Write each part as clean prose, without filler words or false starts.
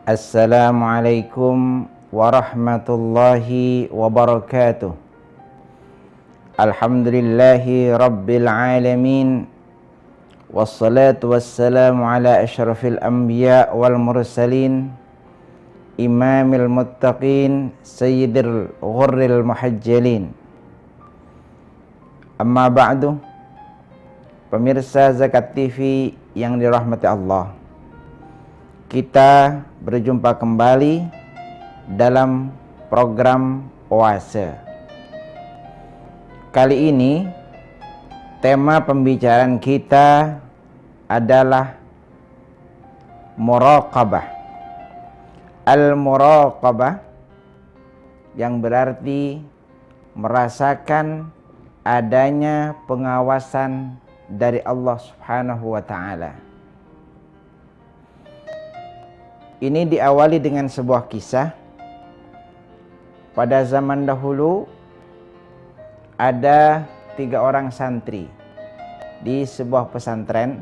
Assalamualaikum warahmatullahi wabarakatuh. Alhamdulillahi rabbil alamin. Wassalatu wassalamu ala asyrafil anbiya wal mursalin, imamil muttaqin, sayyidil ghurril muhajjalin. Amma ba'du. Pemirsa Zakat TV yang dirahmati Allah, kita berjumpa kembali dalam program Oase. Kali ini tema pembicaraan kita adalah muraqabah. Al-muraqabah yang berarti merasakan adanya pengawasan dari Allah Subhanahu wa ta'ala. Ini diawali dengan sebuah kisah. Pada zaman dahulu ada 3 orang santri di sebuah pesantren.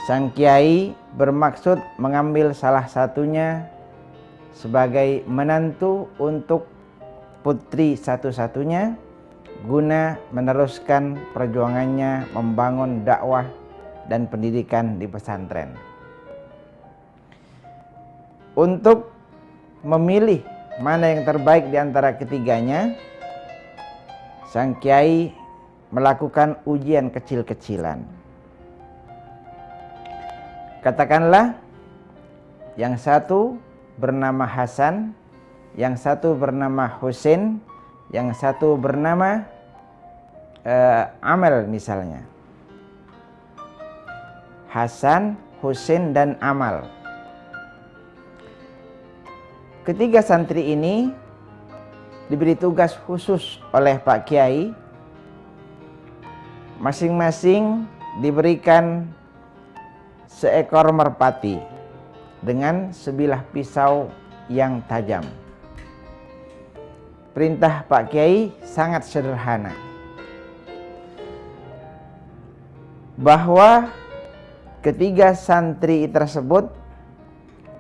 Sang kiai bermaksud mengambil salah satunya sebagai menantu untuk putri satu-satunya guna meneruskan perjuangannya membangun dakwah dan pendidikan di pesantren. Untuk memilih mana yang terbaik di antara ketiganya, sang kiai melakukan ujian kecil-kecilan. Katakanlah yang satu bernama Hasan, yang satu bernama Husin, yang satu bernama Amal misalnya. Hasan, Husin, dan Amal. Ketiga santri ini diberi tugas khusus oleh Pak Kiai. Masing-masing diberikan seekor merpati dengan sebilah pisau yang tajam. Perintah Pak Kiai sangat sederhana, bahwa ketiga santri tersebut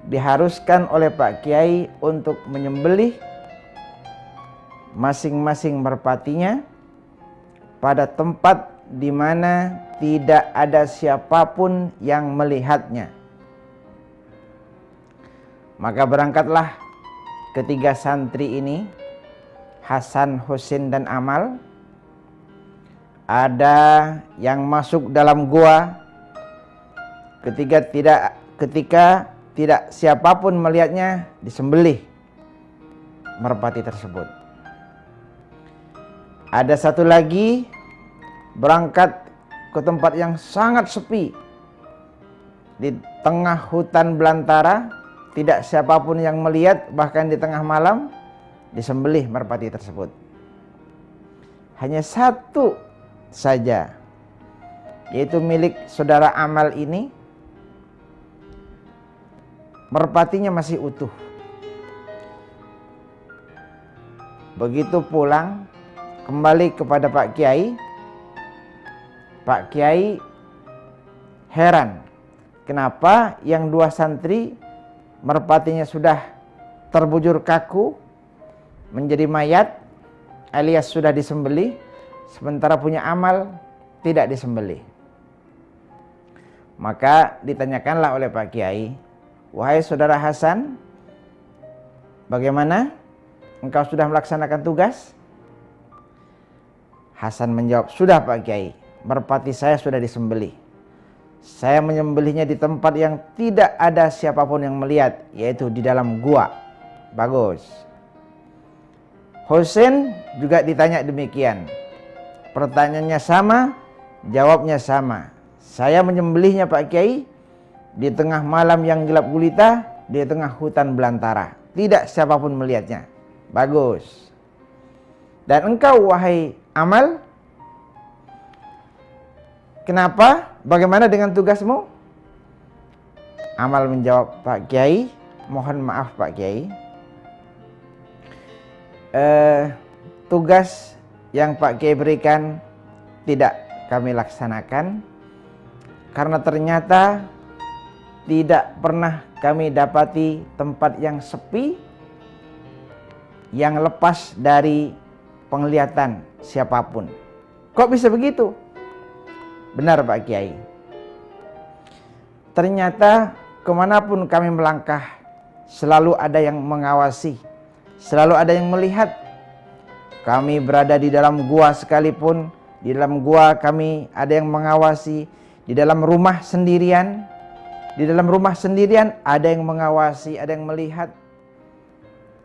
diharuskan oleh Pak Kiai untuk menyembelih masing-masing merpatinya pada tempat di mana tidak ada siapapun yang melihatnya. Maka berangkatlah ketiga santri ini, Hasan, Husin, dan Amal. Ada yang masuk dalam gua ketika tidak siapapun melihatnya, disembelih merpati tersebut. Ada satu lagi berangkat ke tempat yang sangat sepi di tengah hutan belantara, tidak siapapun yang melihat, bahkan di tengah malam disembelih merpati tersebut. Hanya satu saja, yaitu milik saudara Amal ini, merpatinya masih utuh. Begitu pulang kembali kepada Pak Kiai, Pak Kiai heran, kenapa yang 2 santri merpatinya sudah terbujur kaku menjadi mayat alias sudah disembelih, sementara punya Amal tidak disembelih. Maka ditanyakanlah oleh Pak Kiai, wahai saudara Hasan, bagaimana? Engkau sudah melaksanakan tugas? Hasan menjawab, sudah Pak Kiai, merpati saya sudah disembelih. Saya menyembelihnya di tempat yang tidak ada siapapun yang melihat, yaitu di dalam gua. Bagus. Husin juga ditanya demikian. Pertanyaannya sama, jawabnya sama. Saya menyembelihnya Pak Kiai di tengah malam yang gelap gulita, di tengah hutan belantara. Tidak siapapun melihatnya. Bagus. Dan engkau wahai Amal, kenapa? Bagaimana dengan tugasmu? Amal menjawab, Pak Kiai, mohon maaf Pak Kiai, tugas yang Pak Kiai berikan tidak kami laksanakan karena ternyata tidak pernah kami dapati tempat yang sepi, yang lepas dari penglihatan siapapun. Kok bisa begitu? Benar Pak Kiai. Ternyata kemanapun kami melangkah, selalu ada yang mengawasi, selalu ada yang melihat. Kami berada di dalam gua sekalipun, di dalam gua kami ada yang mengawasi. Di dalam rumah sendirian, ada yang mengawasi, ada yang melihat.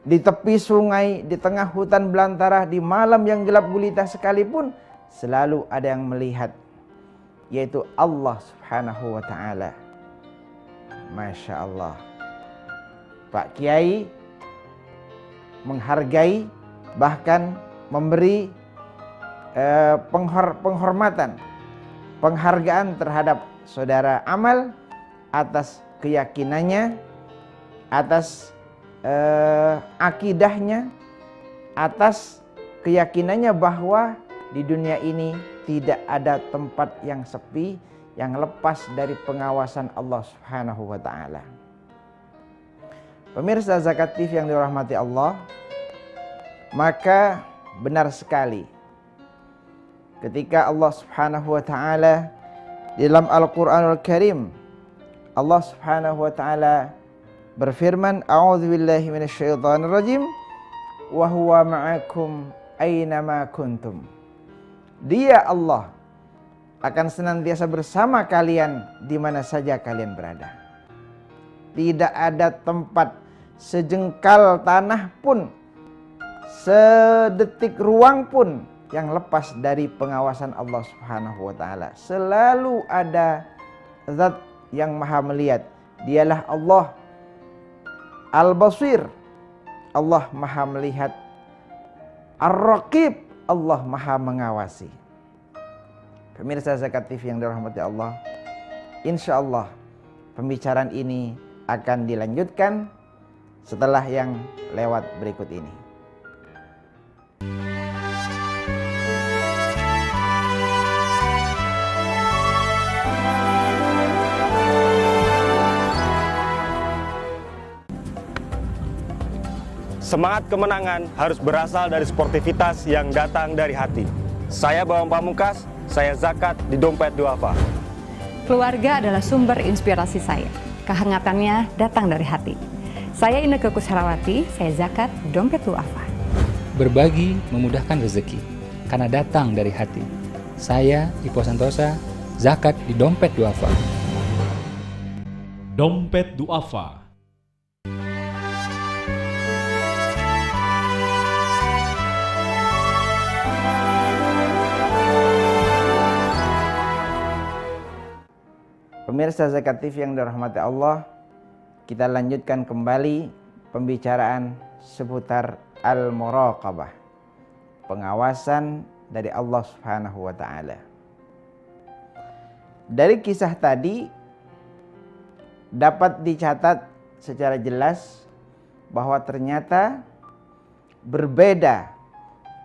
Di tepi sungai, di tengah hutan belantara, di malam yang gelap gulita sekalipun, selalu ada yang melihat, yaitu Allah Subhanahu wa ta'ala. Masya Allah. Pak Kiai menghargai, bahkan memberi penghormatan, penghargaan terhadap saudara Amal atas keyakinannya, atas akidahnya, atas keyakinannya bahwa di dunia ini tidak ada tempat yang sepi, yang lepas dari pengawasan Allah Subhanahu wa ta'ala. Pemirsa Zakat TV yang dirahmati Allah, maka benar sekali ketika Allah Subhanahu wa ta'ala dalam Al-Quranul Karim, Allah Subhanahu wa ta'ala berfirman, a'udzubillahi minasyaitonirrajim, wa huwa ma'akum aynama kuntum. Dia Allah akan senantiasa bersama kalian di mana saja kalian berada. Tidak ada tempat sejengkal tanah pun, sedetik ruang pun yang lepas dari pengawasan Allah Subhanahu wa ta'ala. Selalu ada zat yang maha melihat. Dialah Allah Al-Basir, Allah maha melihat. Ar-Raqib, Allah maha mengawasi. Pemirsa Zakat TV yang dirahmati Allah, insya Allah pembicaraan ini akan dilanjutkan setelah yang lewat berikut ini. Semangat kemenangan harus berasal dari sportivitas yang datang dari hati. Saya Bawang Pamungkas, saya zakat di Dompet Duafa. Keluarga adalah sumber inspirasi saya. Kehangatannya datang dari hati. Saya Inneke Koesherawati, saya zakat di Dompet Duafa. Berbagi memudahkan rezeki, karena datang dari hati. Saya Ipo Santosa, zakat di Dompet Duafa. Dompet Duafa. Pemirsa Zakat TV yang dirahmati Allah, kita lanjutkan kembali pembicaraan seputar Al-Muraqabah, pengawasan dari Allah Subhanahu wa ta'ala. Dari kisah tadi dapat dicatat secara jelas bahwa ternyata berbeda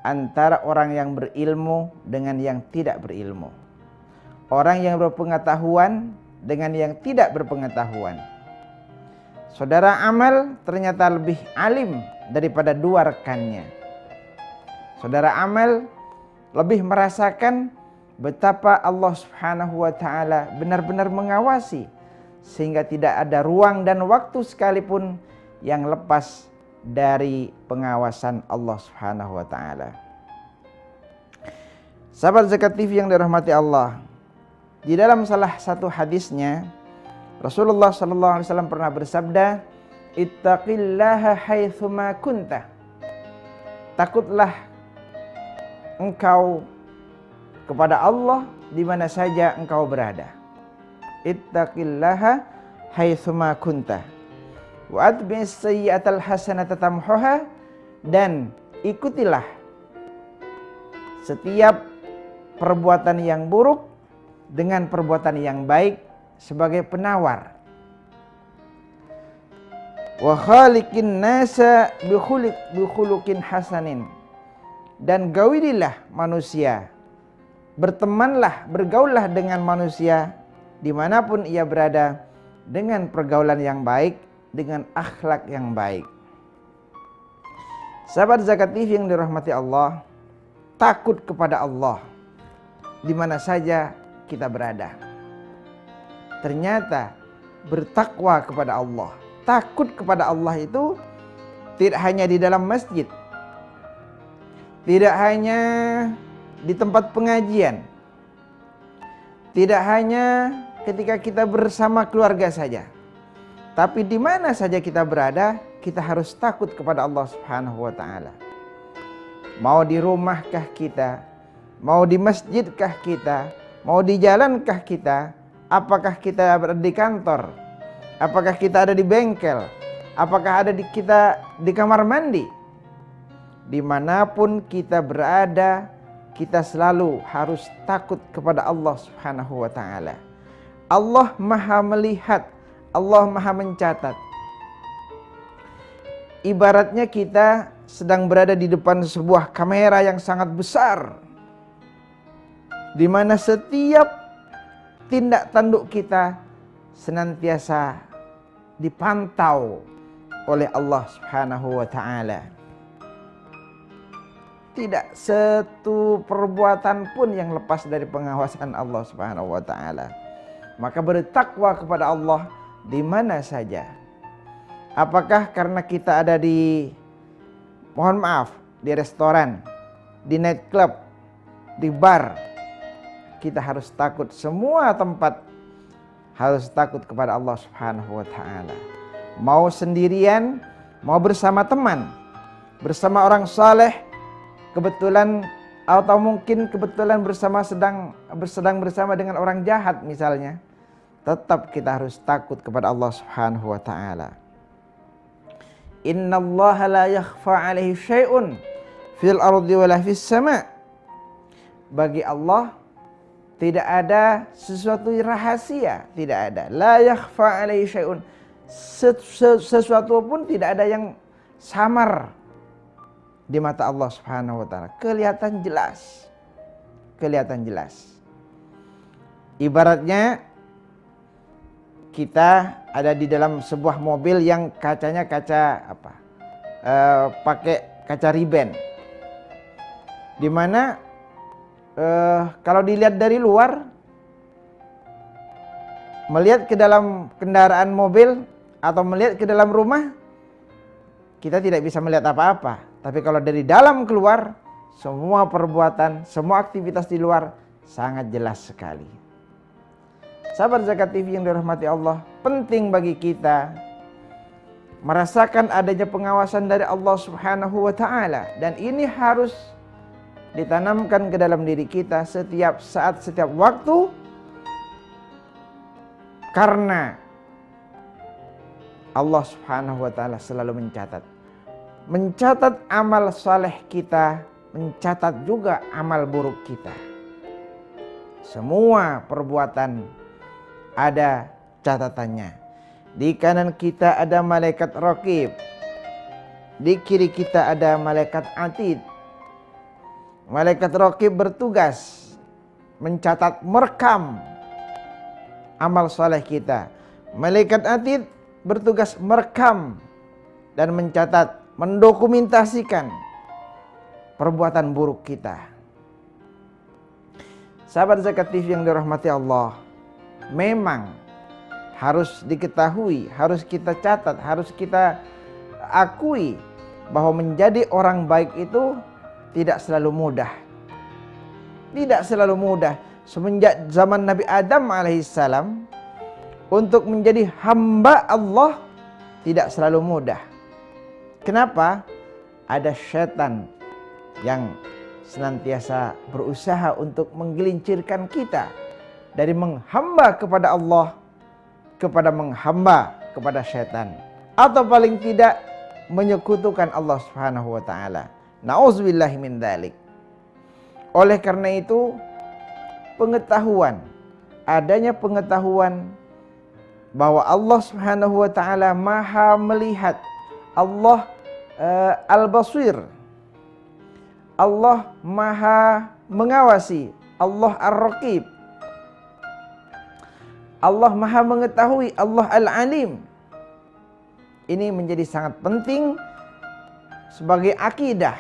antara orang yang berilmu dengan yang tidak berilmu, orang yang berpengetahuan dengan yang tidak berpengetahuan. Saudara Amal ternyata lebih alim daripada dua rekannya. Saudara Amal lebih merasakan betapa Allah Subhanahu wa ta'ala benar-benar mengawasi, sehingga tidak ada ruang dan waktu sekalipun yang lepas dari pengawasan Allah Subhanahu wa ta'ala. Sahabat Zakat TV yang dirahmati Allah, di dalam salah satu hadisnya Rasulullah SAW pernah bersabda, ittaqillaha haitsuma kunta. Takutlah engkau kepada Allah di mana saja engkau berada. Ittaqillaha haitsuma kunta. Wa atbi'is sayyi'atal hasanata tamhuha, dan ikutilah setiap perbuatan yang buruk dengan perbuatan yang baik sebagai penawar. Wa khaliqin nasa bi khuluqin hasanin, dan gaulilah manusia, bertemanlah, bergaullah dengan manusia dimanapun ia berada dengan pergaulan yang baik, dengan akhlak yang baik. Sahabat Zakat TV yang dirahmati Allah, takut kepada Allah di mana saja kita berada. Ternyata bertakwa kepada Allah, takut kepada Allah itu tidak hanya di dalam masjid, tidak hanya di tempat pengajian, tidak hanya ketika kita bersama keluarga saja, tapi di mana saja kita berada, kita harus takut kepada Allah Subhanahu wa taala. Mau di rumahkah kita, mau di masjidkah kita, mau di jalankah kita, apakah kita berada di kantor, apakah kita ada di bengkel, apakah ada kita di kamar mandi, dimanapun kita berada, kita selalu harus takut kepada Allah Subhanahu wa taala. Allah Maha melihat, Allah Maha mencatat. Ibaratnya kita sedang berada di depan sebuah kamera yang sangat besar, di mana setiap tindak tanduk kita senantiasa dipantau oleh Allah Subhanahu wa taala. Tidak satu perbuatan pun yang lepas dari pengawasan Allah Subhanahu wa taala. Maka bertakwa kepada Allah di mana saja. Apakah karena kita ada di, mohon maaf, di restoran, di nightclub, di bar, kita harus takut. Semua tempat harus takut kepada Allah Subhanahu wa taala. Mau sendirian, mau bersama teman, bersama orang saleh, kebetulan atau mungkin kebetulan sedang bersama dengan orang jahat misalnya, tetap kita harus takut kepada Allah Subhanahu wa taala. Innallaha la yakhfa 'alaihi syai'un fil ardi wala fis sama'. Bagi Allah tidak ada sesuatu rahasia, tidak ada. La yakhfa 'alaihi syai'un. Sesuatu pun tidak ada yang samar di mata Allah Subhanahu wa taala. Kelihatan jelas. Kelihatan jelas. Ibaratnya kita ada di dalam sebuah mobil yang kacanya kaca apa? Pakai kaca riben. Dimana kalau dilihat dari luar, melihat ke dalam kendaraan mobil atau melihat ke dalam rumah, kita tidak bisa melihat apa-apa. Tapi kalau dari dalam keluar, semua perbuatan, semua aktivitas di luar sangat jelas sekali. Sahabat Zakat TV yang dirahmati Allah, penting bagi kita merasakan adanya pengawasan dari Allah Subhanahu wa taala, dan ini harus ditanamkan ke dalam diri kita setiap saat, setiap waktu, karena Allah Subhanahu wa taala selalu mencatat amal saleh kita, mencatat juga amal buruk kita. Semua perbuatan ada catatannya. Di kanan kita ada malaikat raqib, di kiri kita ada malaikat atid. Malaikat raqib bertugas mencatat, merekam amal saleh kita. Malaikat atid bertugas merekam dan mencatat, mendokumentasikan perbuatan buruk kita. Sahabat Zakat TV yang dirahmati Allah, memang harus diketahui, harus kita catat, harus kita akui bahwa menjadi orang baik itu tidak selalu mudah. Tidak selalu mudah. Semenjak zaman Nabi Adam alaihissalam, untuk menjadi hamba Allah tidak selalu mudah. Kenapa? Ada setan yang senantiasa berusaha untuk menggelincirkan kita dari menghamba kepada Allah kepada menghamba kepada setan, atau paling tidak menyekutukan Allah Subhanahu wa taala. Nauzubillahi min dzalik. Oleh karena itu, adanya pengetahuan bahwa Allah Subhanahu wa taala Maha melihat, Allah Al-Basir, Allah Maha mengawasi, Allah Ar-Raqib. Allah Maha mengetahui, Allah Al-Alim. Ini menjadi sangat penting sebagai akidah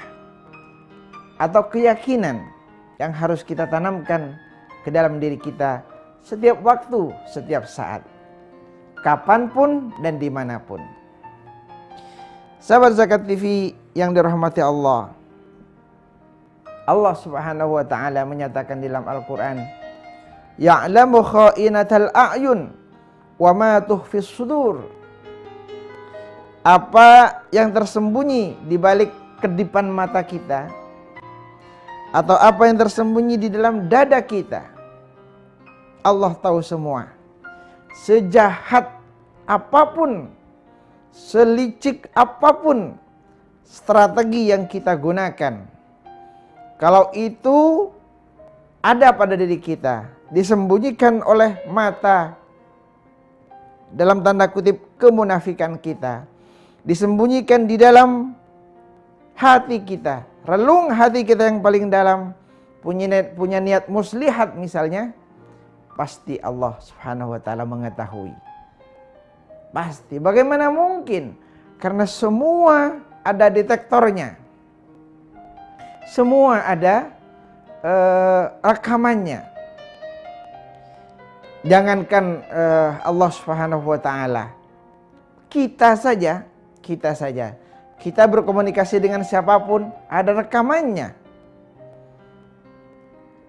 atau keyakinan yang harus kita tanamkan ke dalam diri kita setiap waktu, setiap saat, kapanpun dan dimanapun. Sahabat Zakat TV yang dirahmati Allah, Allah Subhanahu wa ta'ala menyatakan dalam Al-Quran, ya'lamu kha'inatal a'yun wa ma tuhfis sudur. Apa yang tersembunyi di balik kedipan mata kita, atau apa yang tersembunyi di dalam dada kita, Allah tahu semua. Sejahat apapun, selicik apapun strategi yang kita gunakan, kalau itu ada pada diri kita, disembunyikan oleh mata, dalam tanda kutip kemunafikan kita, disembunyikan di dalam hati kita, relung hati kita yang paling dalam, punya niat muslihat misalnya, pasti Allah Subhanahu wa ta'ala mengetahui. Pasti. Bagaimana mungkin? Karena semua ada detektornya, semua ada rekamannya. Jangankan Allah Subhanahu wa ta'ala, kita saja, kita berkomunikasi dengan siapapun ada rekamannya.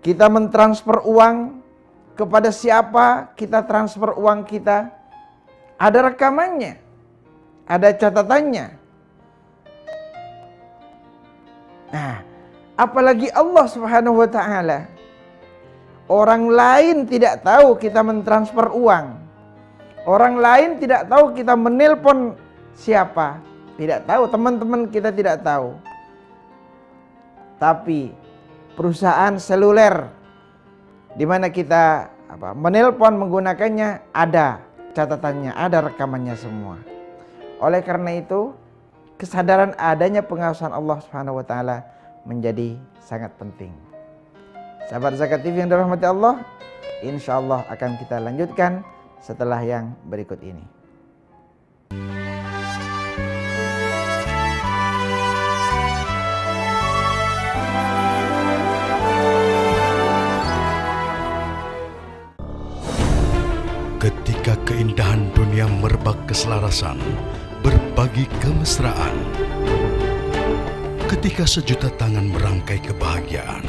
Kita mentransfer uang kepada siapa, kita transfer uang kita, ada rekamannya, ada catatannya. Nah, apalagi Allah Subhanahu wa ta'ala. Orang lain tidak tahu kita mentransfer uang, orang lain tidak tahu kita menelpon siapa, tidak tahu, teman-teman kita tidak tahu. Tapi perusahaan seluler di mana kita menelpon menggunakannya, ada catatannya, ada rekamannya semua. Oleh karena itu, kesadaran adanya pengawasan Allah Subhanahu wa ta'ala menjadi sangat penting. Sahabat Zakat TV yang dirahmati Allah, insya Allah akan kita lanjutkan setelah yang berikut ini. Ketika keindahan dunia merebak keselarasan, berbagi kemesraan. Ketika sejuta tangan merangkai kebahagiaan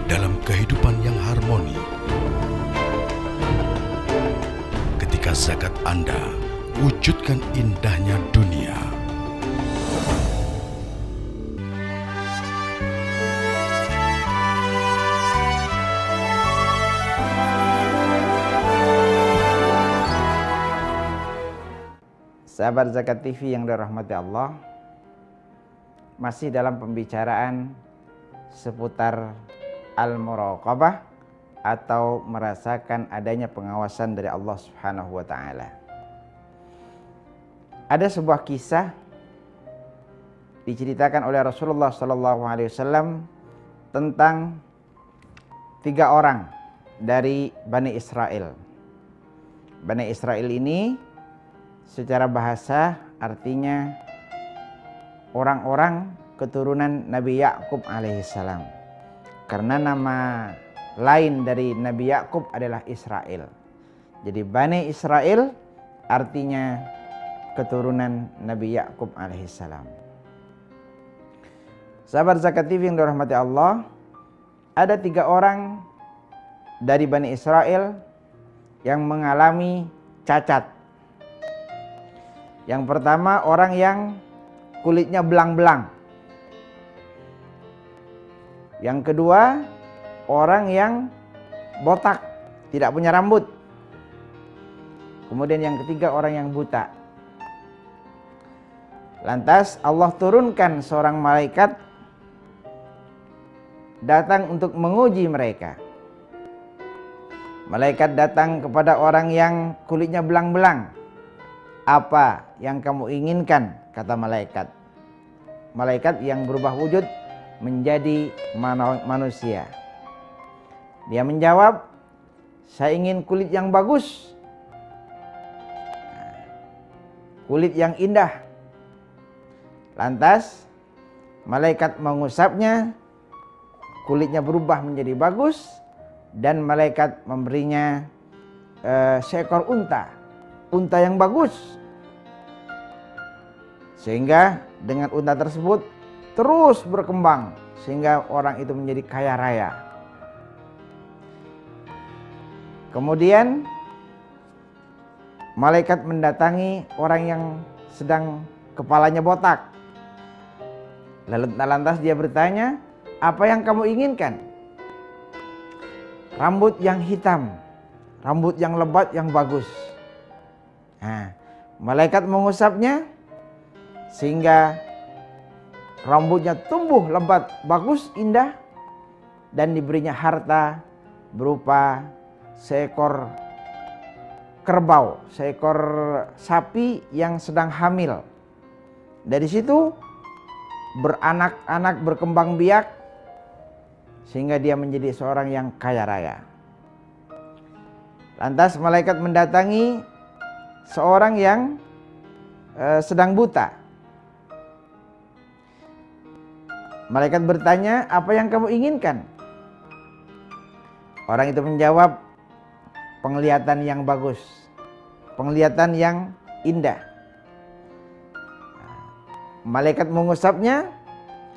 dalam kehidupan yang harmoni. Ketika zakat Anda wujudkan indahnya dunia. Sahabat Zakat TV yang dirahmati Allah, masih dalam pembicaraan seputar al-muraqabah atau merasakan adanya pengawasan dari Allah Subhanahu wa ta'ala. Ada sebuah kisah diceritakan oleh Rasulullah SAW tentang 3 orang dari Bani Israel. Bani Israel ini secara bahasa artinya orang-orang keturunan Nabi Yakub alaihissalam. Karena nama lain dari Nabi Yakub adalah Israel. Jadi Bani Israel artinya keturunan Nabi Yakub alaihissalam. Sahabat Zakat TV yang dirahmati Allah, ada 3 orang dari Bani Israel yang mengalami cacat. Yang pertama, orang yang kulitnya belang-belang. Yang kedua, orang yang botak, tidak punya rambut. Kemudian yang ketiga, orang yang buta. Lantas Allah turunkan seorang malaikat datang untuk menguji mereka. Malaikat datang kepada orang yang kulitnya belang-belang. Apa yang kamu inginkan? Kata malaikat. Malaikat yang berubah wujud menjadi manusia. Dia menjawab, saya ingin kulit yang bagus kulit yang indah. Lantas malaikat mengusapnya, kulitnya berubah menjadi bagus, dan malaikat memberinya seekor unta yang bagus. Sehingga dengan unta tersebut terus berkembang sehingga orang itu menjadi kaya raya. Kemudian malaikat mendatangi orang yang sedang kepalanya botak. Lalu lantas dia bertanya, "Apa yang kamu inginkan?" "Rambut yang hitam, rambut yang lebat yang bagus." Nah, malaikat mengusapnya sehingga rambutnya tumbuh lebat, bagus, indah, dan diberinya harta berupa seekor kerbau, seekor sapi yang sedang hamil. Dari situ beranak-anak, berkembang biak, sehingga dia menjadi seorang yang kaya raya. Lantas malaikat mendatangi seorang yang sedang buta. Malaikat bertanya, "Apa yang kamu inginkan?" Orang itu menjawab, "Penglihatan yang bagus, penglihatan yang indah." Malaikat mengusapnya,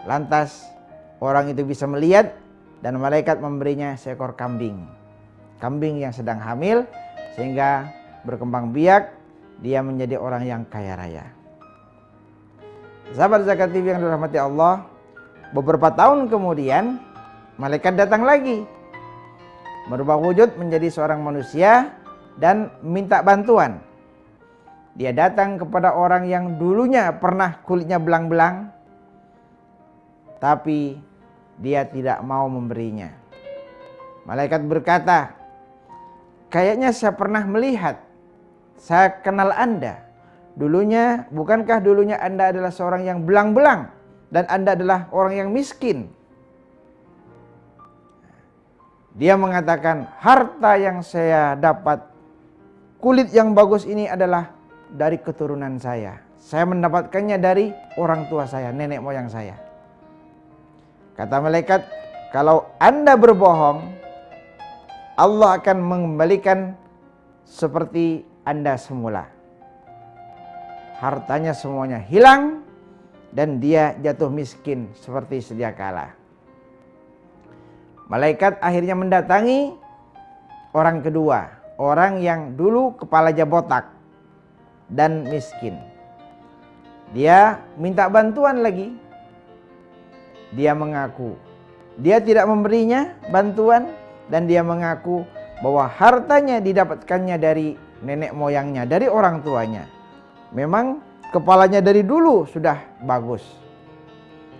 lantas orang itu bisa melihat, dan malaikat memberinya seekor kambing. Kambing yang sedang hamil, sehingga berkembang biak, dia menjadi orang yang kaya raya. Sahabat Zakat TV yang dirahmati Allah, beberapa tahun kemudian malaikat datang lagi, berubah wujud menjadi seorang manusia dan minta bantuan. Dia datang kepada orang yang dulunya pernah kulitnya belang-belang, tapi dia tidak mau memberinya. Malaikat berkata, "Kayaknya saya pernah melihat, saya kenal Anda. Bukankah dulunya Anda adalah seorang yang belang-belang dan Anda adalah orang yang miskin?" Dia mengatakan, "Harta yang saya dapat, kulit yang bagus ini adalah dari keturunan saya. Saya mendapatkannya dari orang tua saya, nenek moyang saya." Kata malaikat, "Kalau Anda berbohong, Allah akan mengembalikan seperti Anda semula. Hartanya semuanya hilang dan dia jatuh miskin seperti sedia kala." Malaikat akhirnya mendatangi orang kedua, orang yang dulu kepalanya botak dan miskin. Dia minta bantuan lagi. Dia mengaku dia tidak memberinya bantuan, dan dia mengaku bahwa hartanya didapatkannya dari nenek moyangnya, dari orang tuanya. Memang kepalanya dari dulu sudah bagus.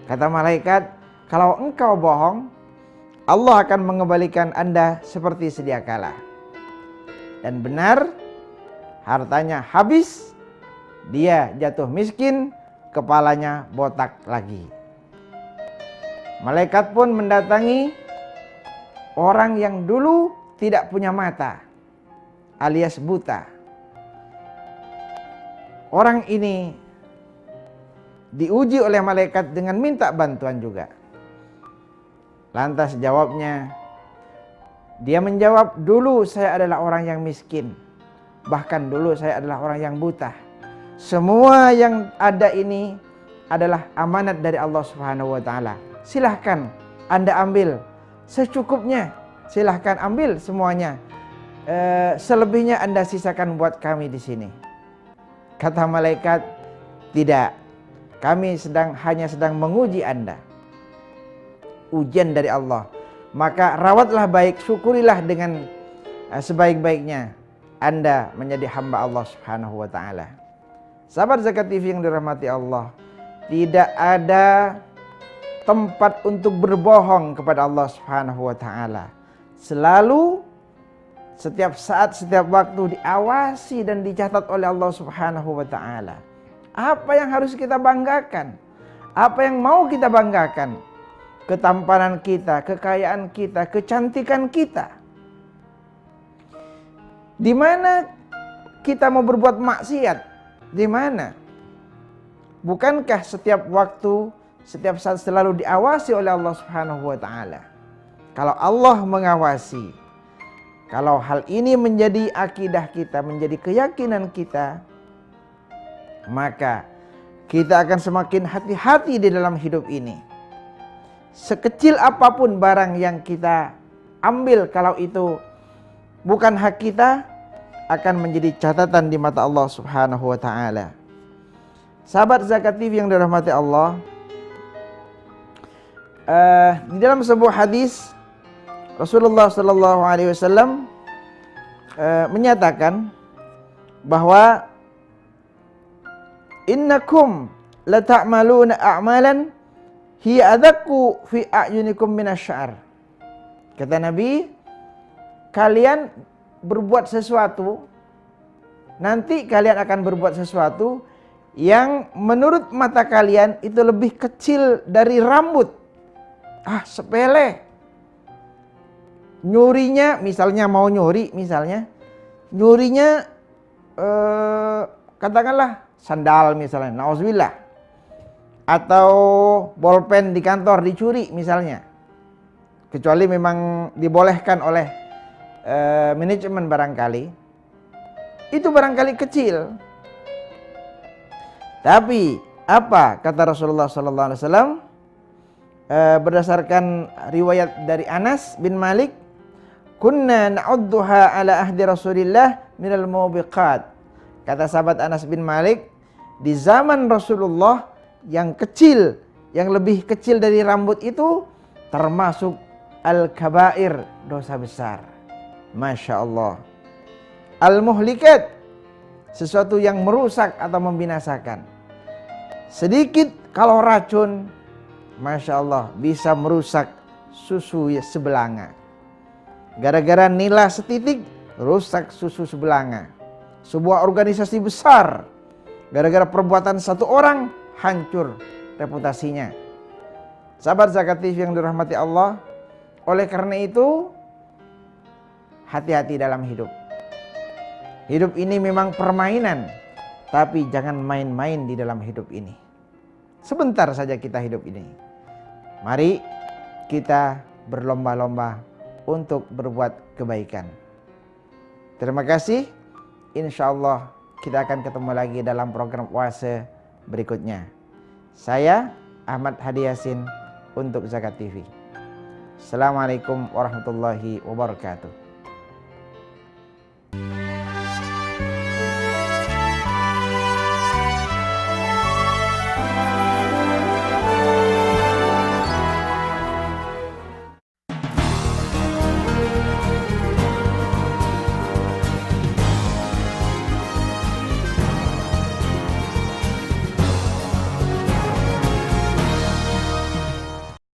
Kata malaikat, "Kalau engkau bohong, Allah akan mengembalikan Anda seperti sedia kala." Dan benar, hartanya habis, dia jatuh miskin, kepalanya botak lagi. Malaikat pun mendatangi orang yang dulu tidak punya mata, alias buta. Orang ini diuji oleh malaikat dengan minta bantuan juga. Lantas jawabnya, dia menjawab, "Dulu saya adalah orang yang miskin. Bahkan dulu saya adalah orang yang buta. Semua yang ada ini adalah amanat dari Allah Subhanahu wa taala. Silahkan Anda ambil secukupnya. Silahkan ambil semuanya. Selebihnya Anda sisakan buat kami di sini." Kata malaikat, "Tidak. Kami hanya sedang menguji Anda. Ujian dari Allah. Maka rawatlah baik, syukurilah dengan sebaik-baiknya. Anda menjadi hamba Allah Subhanahu wa taala." Sahabat Zakat TV yang dirahmati Allah, tidak ada tempat untuk berbohong kepada Allah Subhanahu wa taala. Selalu, setiap saat, setiap waktu diawasi dan dicatat oleh Allah Subhanahu wa taala. Apa yang harus kita banggakan? Apa yang mau kita banggakan? Ketampanan kita, kekayaan kita, kecantikan kita. Di mana kita mau berbuat maksiat, Di mana? Bukankah setiap waktu, setiap saat selalu diawasi oleh Allah Subhanahu wa taala? Kalau Allah mengawasi, kalau hal ini menjadi akidah kita, menjadi keyakinan kita, maka kita akan semakin hati-hati di dalam hidup ini. Sekecil apapun barang yang kita ambil, kalau itu bukan hak kita, akan menjadi catatan di mata Allah Subhanahu wa taala. Sahabat Zakat TV yang dirahmati Allah, di dalam sebuah hadis Rasulullah sallallahu alaihi wasallam menyatakan bahwa innakum la ta'maluna a'malan hiya adaqqu fi a'yunikum minasy-sya'r. Kata Nabi, kalian berbuat sesuatu, nanti kalian akan berbuat sesuatu yang menurut mata kalian itu lebih kecil dari rambut. Sepele. Nyurinya, misalnya mau nyuri, nyurinya katakanlah sandal misalnya, nauzubillah, atau bolpen di kantor dicuri misalnya, kecuali memang dibolehkan oleh manajemen barangkali, itu barangkali kecil. Tapi apa kata Rasulullah SAW berdasarkan riwayat dari Anas bin Malik, kunna na'udduha ala ahdi Rasulillah minal mubiqat. Kata sahabat Anas bin Malik, di zaman Rasulullah yang kecil, yang lebih kecil dari rambut itu termasuk al-kabair, dosa besar. Masya Allah. Al-muhlikat, sesuatu yang merusak atau membinasakan. Sedikit kalau racun, Masya Allah, bisa merusak susu sebelanga. Gara-gara nila setitik, rusak susu sebelanga. Sebuah organisasi besar, gara-gara perbuatan satu orang, hancur reputasinya. Sahabat Zakat TV yang dirahmati Allah, oleh karena itu, hati-hati dalam hidup. Hidup ini memang permainan, tapi jangan main-main di dalam hidup ini. Sebentar saja kita hidup ini. Mari kita berlomba-lomba untuk berbuat kebaikan. Terima kasih. Insya Allah kita akan ketemu lagi dalam program puasa berikutnya. Saya Ahmad Hadi Yasin untuk Zakat TV. Assalamualaikum warahmatullahi wabarakatuh.